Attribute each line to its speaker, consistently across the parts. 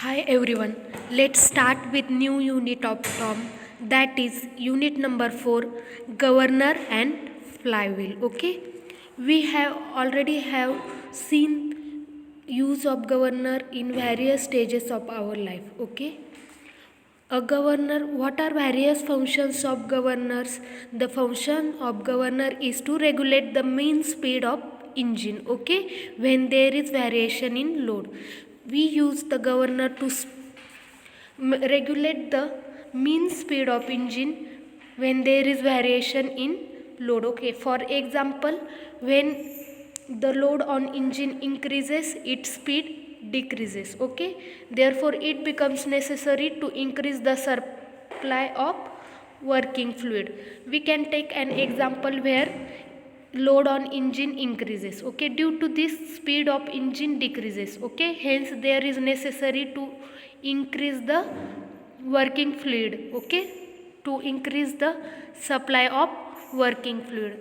Speaker 1: Hi everyone. Let's start with new unit of Tom, that is unit number 4, governor and flywheel. Okay, we have already have seen use of governor in various stages of our life. Okay, a governor, what are various functions of governors? The function of governor is to regulate the mean speed of engine. Okay, when there is variation in load, we use the governor to regulate the mean speed of engine when there is variation in load. Okay, for example, when the load on engine increases, its speed decreases. Okay, therefore it becomes necessary to increase the supply of working fluid. We can take an example where load on engine increases. Okay, due to this, speed of engine decreases. Okay, hence there is necessary to increase the working fluid. Okay, to increase the supply of working fluid.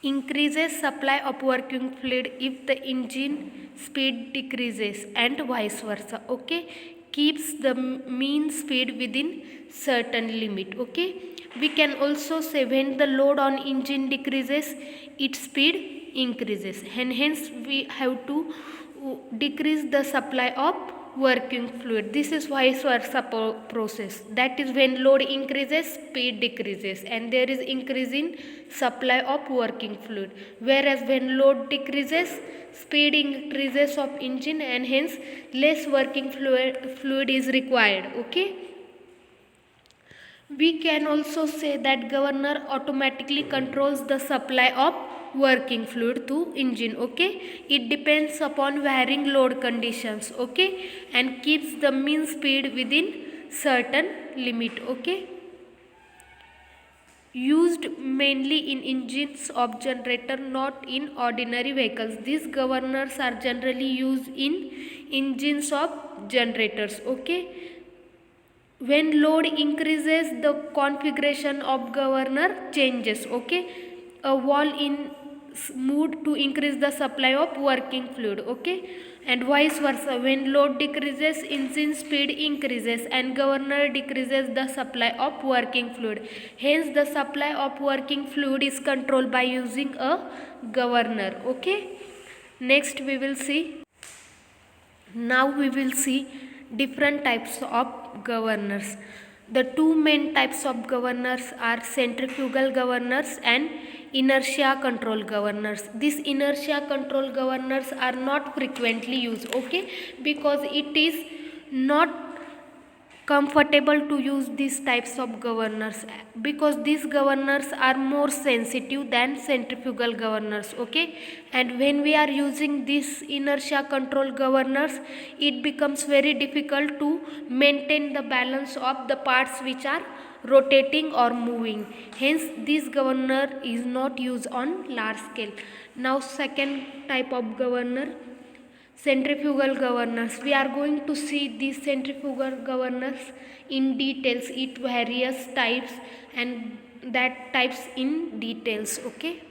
Speaker 1: Increases supply of working fluid if the engine speed decreases, and vice versa. Okay, keeps the mean speed within certain limit. Okay, we can also say when the load on engine decreases, its speed increases, and hence we have to decrease the supply of working fluid. This is vice versa process, that is when load increases, speed decreases, and there is increase in supply of working fluid, whereas when load decreases, speed increases of engine, and hence less working fluid is required. Okay, we can also say that governor automatically controls the supply of working fluid to engine. Okay, it depends upon varying load conditions. Okay, and keeps the mean speed within certain limit. Okay, used mainly in engines of generator, not in ordinary vehicles. These governors are generally used in engines of generators. Okay, when load increases, the configuration of governor changes. Okay, a wall in moved to increase the supply of working fluid. Okay, and vice versa, when load decreases, engine speed increases, and governor decreases the supply of working fluid. Hence the supply of working fluid is controlled by using a governor. Okay, next we will see, now we will see different types of governors. The two main types of governors are centrifugal governors and inertia control governors. These inertia control governors are not frequently used. Okay, because it is not comfortable to use these types of governors, because these governors are more sensitive than centrifugal governors. Okay, and when we are using these inertia control governors, it becomes very difficult to maintain the balance of the parts which are rotating or moving. Hence this governor is not used on large scale. Now second type of governor, centrifugal governors. We are going to see these centrifugal governors in details, it various types and that types in details. Okay,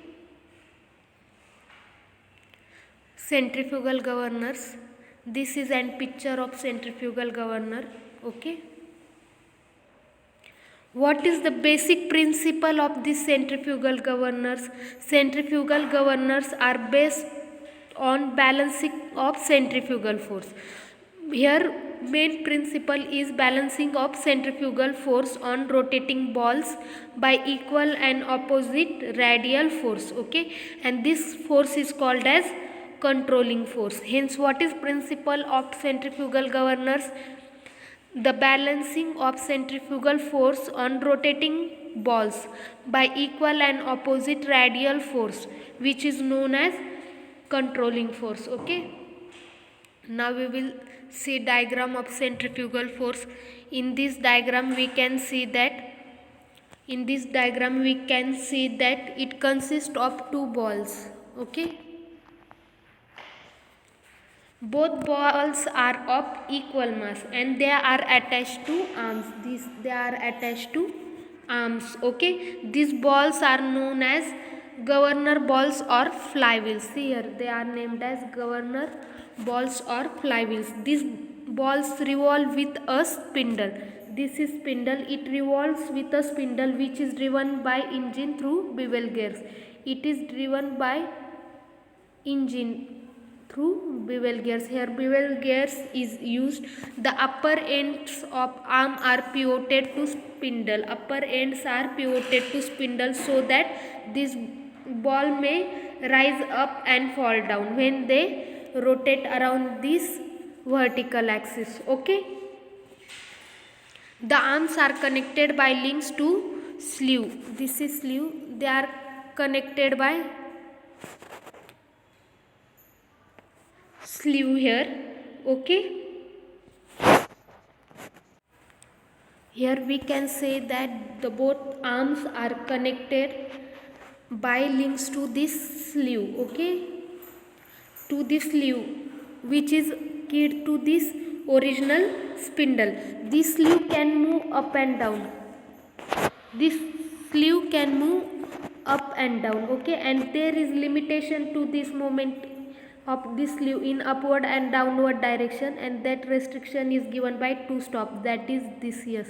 Speaker 1: centrifugal governors, this is an picture of centrifugal governor. Okay, what is the basic principle of these centrifugal governors? Centrifugal governors are based on balancing of centrifugal force. Here main principle is balancing of centrifugal force on rotating balls by equal and opposite radial force. Okay, and this force is called as controlling force. Hence what is principle of centrifugal governors? The balancing of centrifugal force on rotating balls by equal and opposite radial force, which is known as controlling force. Okay, now we will see diagram of centrifugal force. In this diagram we can see that it consists of two balls. Okay, both balls are of equal mass and they are attached to arms. They are attached to arms. Okay, these balls are known as governor balls or flywheels. Here they are named as governor balls or flywheels. These balls revolve with a spindle. This is spindle. It revolves with a spindle which is driven by engine through bevel gears. It is driven by engine through bevel gears. Here bevel gears is used. The upper ends of arm are pivoted to spindle. Upper ends are pivoted to spindle so that this ball may rise up and fall down when they rotate around this vertical axis. Okay. The arms are connected by links to sleeve. This is sleeve. They are connected by sleeve here. Okay. Here we can say that the both arms are connected by links to this sleeve. Okay. To this sleeve which is keyed to this original spindle. This sleeve can move up and down. This sleeve can move up and down. Okay, and there is limitation to this movement of this sleeve in upward and downward direction, and that restriction is given by two stops, that is this here.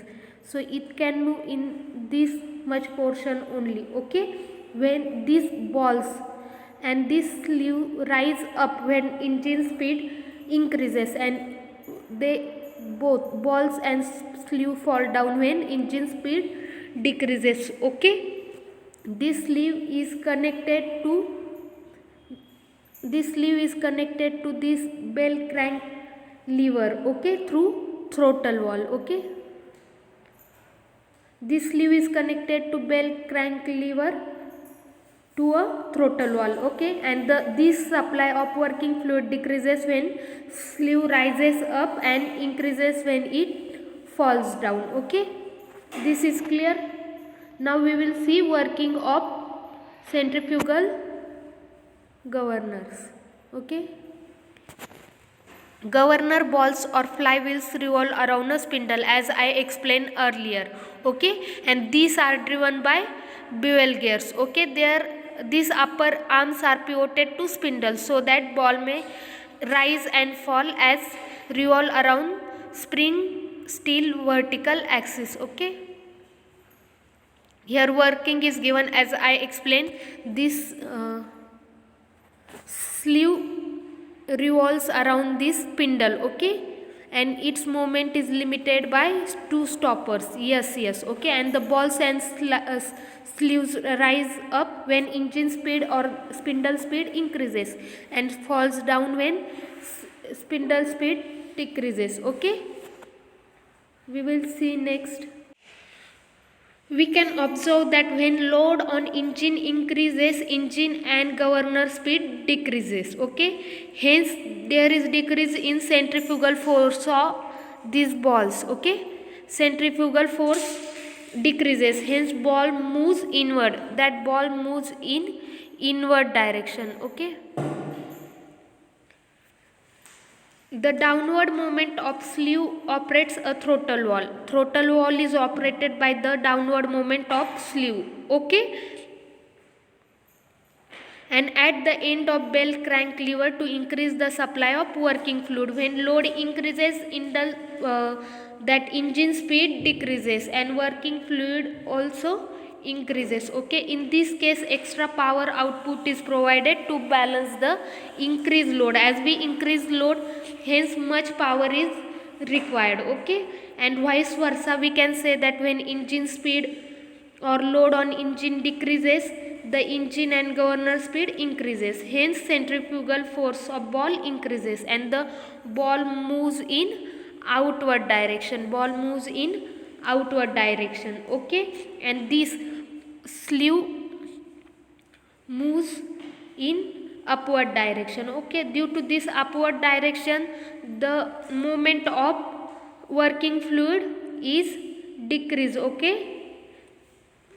Speaker 1: So it can move in this much portion only. Okay, when these balls and this sleeve rise up when engine speed increases, and they both balls and sleeve fall down when engine speed decreases. Okay, this sleeve is connected to this bell crank lever. Okay, through throttle valve. Okay, this sleeve is connected to bell crank lever to a throttle valve. Okay, and this supply of working fluid decreases when sleeve rises up and increases when it falls down. Okay, this is clear. Now we will see working of centrifugal governors. Okay, governor balls or flywheels revolve around a spindle as I explained earlier. Okay, and these are driven by bevel gears. Okay, these upper arms are pivoted to spindle so that ball may rise and fall as revolve around spring steel vertical axis. Okay, here working is given as I explained. This sleeve revolves around this spindle. Okay, and its movement is limited by two stoppers. Yes. Okay, and the balls and sleeves rise up when engine speed or spindle speed increases and falls down when spindle speed decreases. Okay, we will see next. We can observe that when load on engine increases, engine and governor speed decreases. Okay, hence there is decrease in centrifugal force of these balls. Okay, centrifugal force decreases, hence ball moves inward. That ball moves in inward direction. Okay, the downward movement of sleeve operates a throttle valve. Throttle valve is operated by the downward movement of sleeve. Okay, and at the end of bell crank lever to increase the supply of working fluid. When load increases in the that engine speed decreases and working fluid also increases. Okay, in this case extra power output is provided to balance the increased load. As we increase load, hence much power is required. Okay, and vice versa we can say that when engine speed or load on engine decreases, the engine and governor speed increases, hence centrifugal force of ball increases and the ball moves in outward direction. Okay, and this sleeve moves in upward direction. Okay, due to this upward direction, the movement of working fluid is decreased. Okay,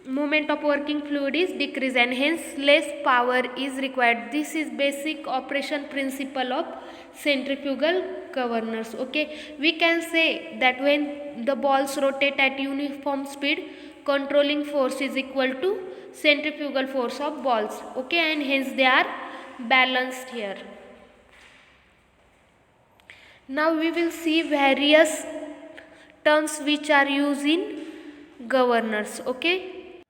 Speaker 1: movement of working fluid is decreased and hence less power is required. This is basic operation principle of centrifugal governors. Okay, we can say that when the balls rotate at uniform speed, controlling force is equal to centrifugal force of balls. Okay, and hence they are balanced here. Now we will see various terms which are used in governors. Okay,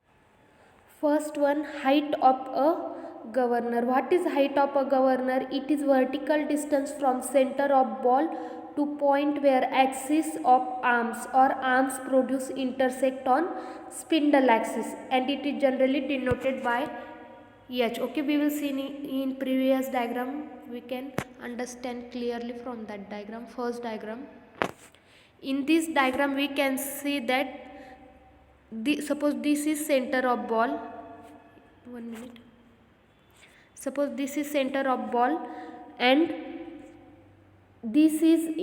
Speaker 1: first one, height of a governor. What is height of a governor? It is vertical distance from center of ball to point where axis of arms or arms produce intersect on spindle axis, and it is generally denoted by H. Okay, we will see in previous diagram. We can understand clearly from that diagram. First diagram. In this diagram we can see that suppose this is center of ball. 1 minute. Suppose this is center of ball and this is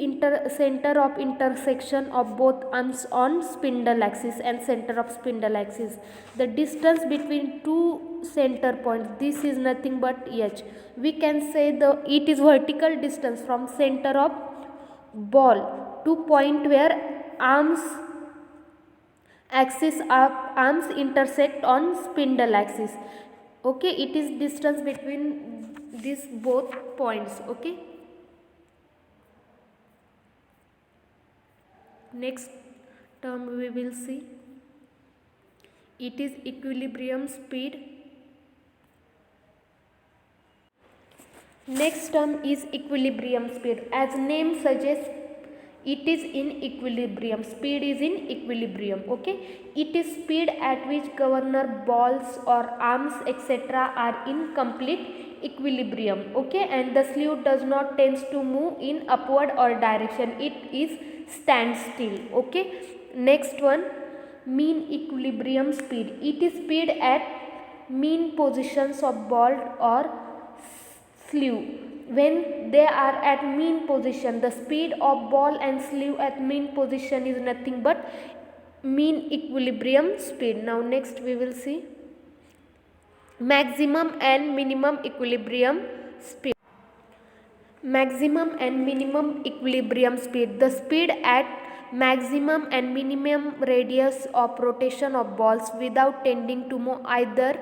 Speaker 1: center of intersection of both arms on spindle axis and center of spindle axis. The distance between two center points, this is nothing but H. We can say it is vertical distance from center of ball to point where arms intersect on spindle axis. Okay, it is distance between these both points. Okay, next term we will see, it is equilibrium speed. Next term is equilibrium speed. As name suggests, it is in equilibrium. Speed is in equilibrium. Okay, it is speed at which governor balls or arms etc. are in complete equilibrium. Okay, and the sleeve does not tend to move in upward or direction. It is standstill. Okay, next one, mean equilibrium speed. It is speed at mean positions of ball or sleeve. When they are at mean position, the speed of ball and sleeve at mean position is nothing but mean equilibrium speed. Now next we will see maximum and minimum equilibrium speed. Maximum and minimum equilibrium speed. The speed at maximum and minimum radius of rotation of balls without tending to move either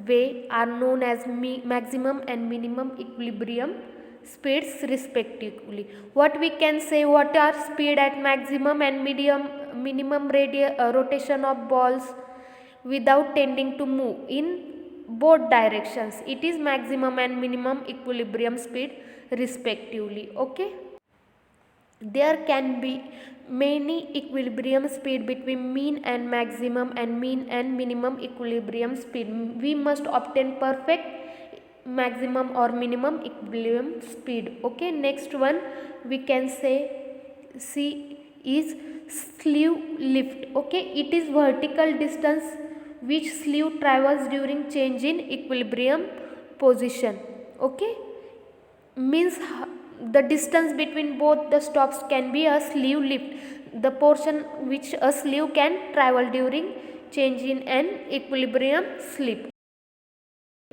Speaker 1: way are known as maximum and minimum equilibrium speeds respectively. What we can say, what are speed at maximum and minimum rotation of balls without tending to move in both directions? It is maximum and minimum equilibrium speed respectively. Okay, there can be many equilibrium speed between mean and maximum and mean and minimum equilibrium speed. We must obtain perfect maximum or minimum equilibrium speed. Okay, next one we can see is sleeve lift. Okay, it is vertical distance which sleeve travels during change in equilibrium position. Okay, means the distance between both the stops can be a sleeve lift, the portion which a sleeve can travel during change in an equilibrium slip.